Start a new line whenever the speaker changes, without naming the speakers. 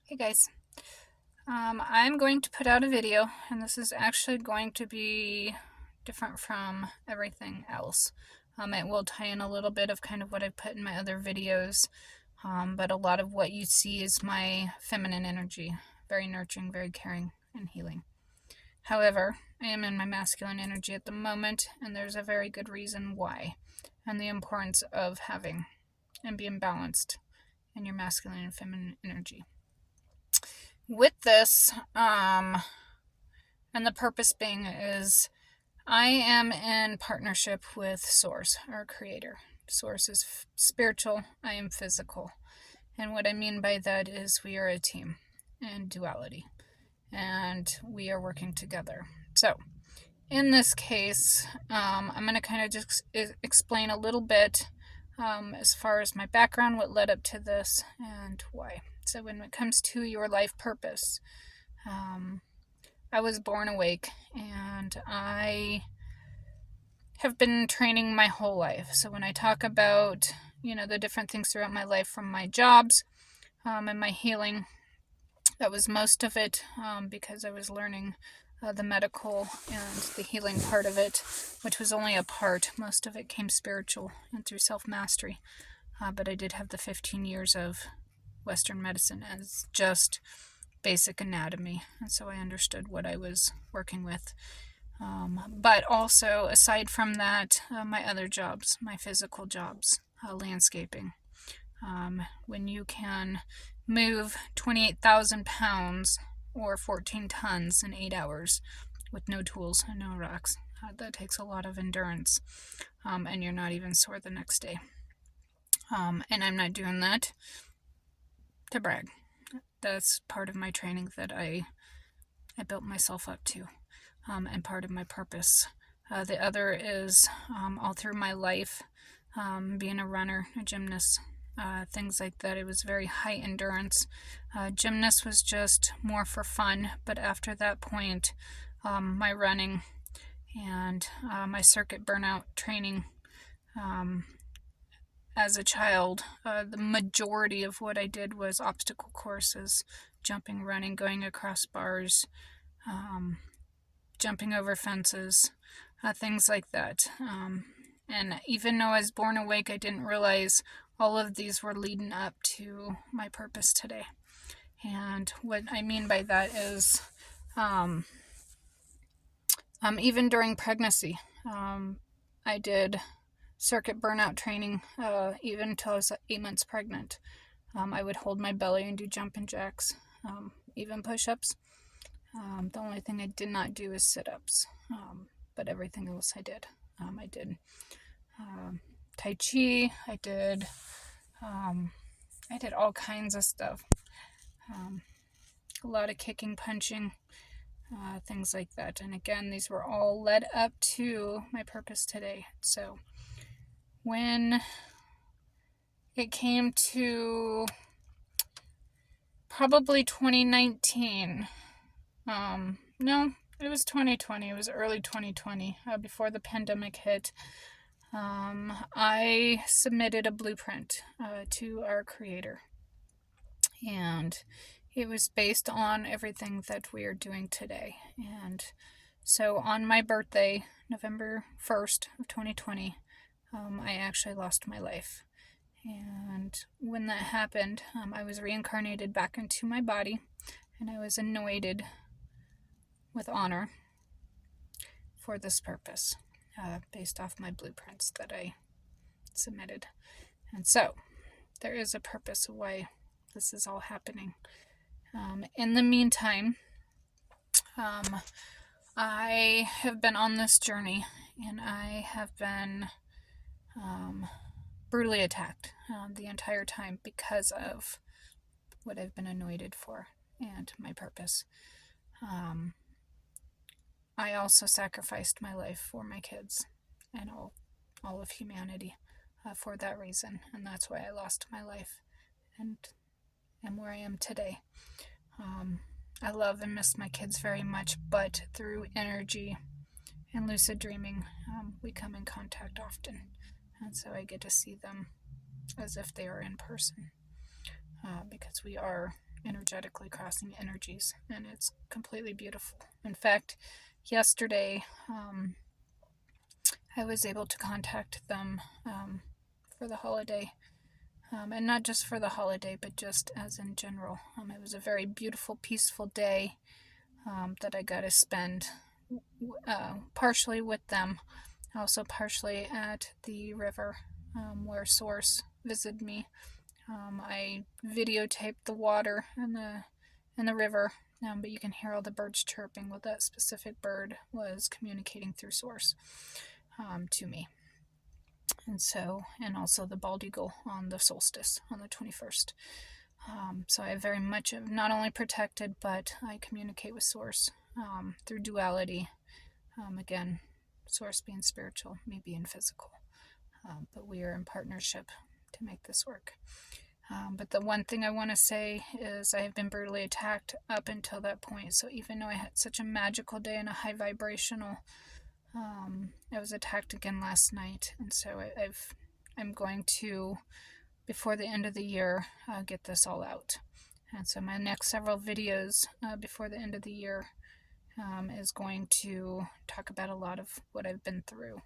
Hey guys, I'm going to put out a video, and this is actually going to be different from everything else. It will tie in a little bit of kind of what I've put in my other videos, but a lot of what you see is my feminine energy, very nurturing, very caring, and healing. However, I am in my masculine energy at the moment, and there's a very good reason why, and the importance of having and being balanced in your masculine and feminine energy. With this, and the purpose being is I am in partnership with Source, our creator. Source is spiritual, I am physical. And what I mean by that is we are a team and duality, and we are working together. So, in this case, I'm going to kind of just explain a little bit as far as my background, what led up to this, and why. So, when it comes to your life purpose, I was born awake, and I have been training my whole life. So when I talk about, the different things throughout my life, from my jobs and my healing, that was most of it, because I was learning the medical and the healing part of it, which was only a part. Most of it came spiritual and through self-mastery. But I did have the 15 years of Western medicine as just basic anatomy, and so I understood what I was working with. But also, aside from that, my other jobs, my physical jobs, landscaping. When you can move 28,000 pounds or 14 tons in 8 hours with no tools and no rocks, that takes a lot of endurance, and you're not even sore the next day. And I'm not doing that to brag. That's part of my training that I built myself up to, and part of my purpose. The other is all through my life, being a runner, a gymnast, things like that. It was very high endurance. Gymnast was just more for fun, but after that point, my running and my circuit burnout training, as a child, the majority of what I did was obstacle courses, jumping, running, going across bars, jumping over fences, things like that. And even though I was born awake, I didn't realize all of these were leading up to my purpose today. And what I mean by that is, even during pregnancy, I did circuit burnout training, even until I was 8 months pregnant. I would hold my belly and do jumping jacks, even push-ups. The only thing I did not do is sit-ups, but everything else I did. I did Tai Chi. I did all kinds of stuff. A lot of kicking, punching, things like that. And again, these were all led up to my purpose today. So when it came to probably 2019, no, it was 2020. It was early 2020, before the pandemic hit. I submitted a blueprint to our creator, and it was based on everything that we are doing today. And so on my birthday, November 1st of 2020, I actually lost my life. And when that happened, I was reincarnated back into my body, and I was anointed with honor for this purpose, based off my blueprints that I submitted. And so there is a purpose of why this is all happening. In the meantime, I have been on this journey, and I have been brutally attacked the entire time because of what I've been anointed for and my purpose. I also sacrificed my life for my kids and all of humanity, for that reason, and that's why I lost my life and am where I am today. I love and miss my kids very much, but through energy and lucid dreaming, we come in contact often, and so I get to see them as if they are in person, because we are energetically crossing energies, and it's completely beautiful. In fact, yesterday I was able to contact them for the holiday, and not just for the holiday, but just as in general. It was a very beautiful, peaceful day that I got to spend partially with them, also partially at the river where So7urce visited me. I videotaped the water in the river, but you can hear all the birds chirping. Well, that specific bird was communicating through So7urce to me. And also the bald eagle on the solstice on the 21st. So I very much am not only protected, but I communicate with So7urce through duality. Again, So7urce being spiritual, me being physical. But we are in partnership to make this work. But the one thing I want to say is I have been brutally attacked up until that point. So even though I had such a magical day and a high vibrational, I was attacked again last night. And so I'm going to, before the end of the year, get this all out. And so my next several videos before the end of the year is going to talk about a lot of what I've been through.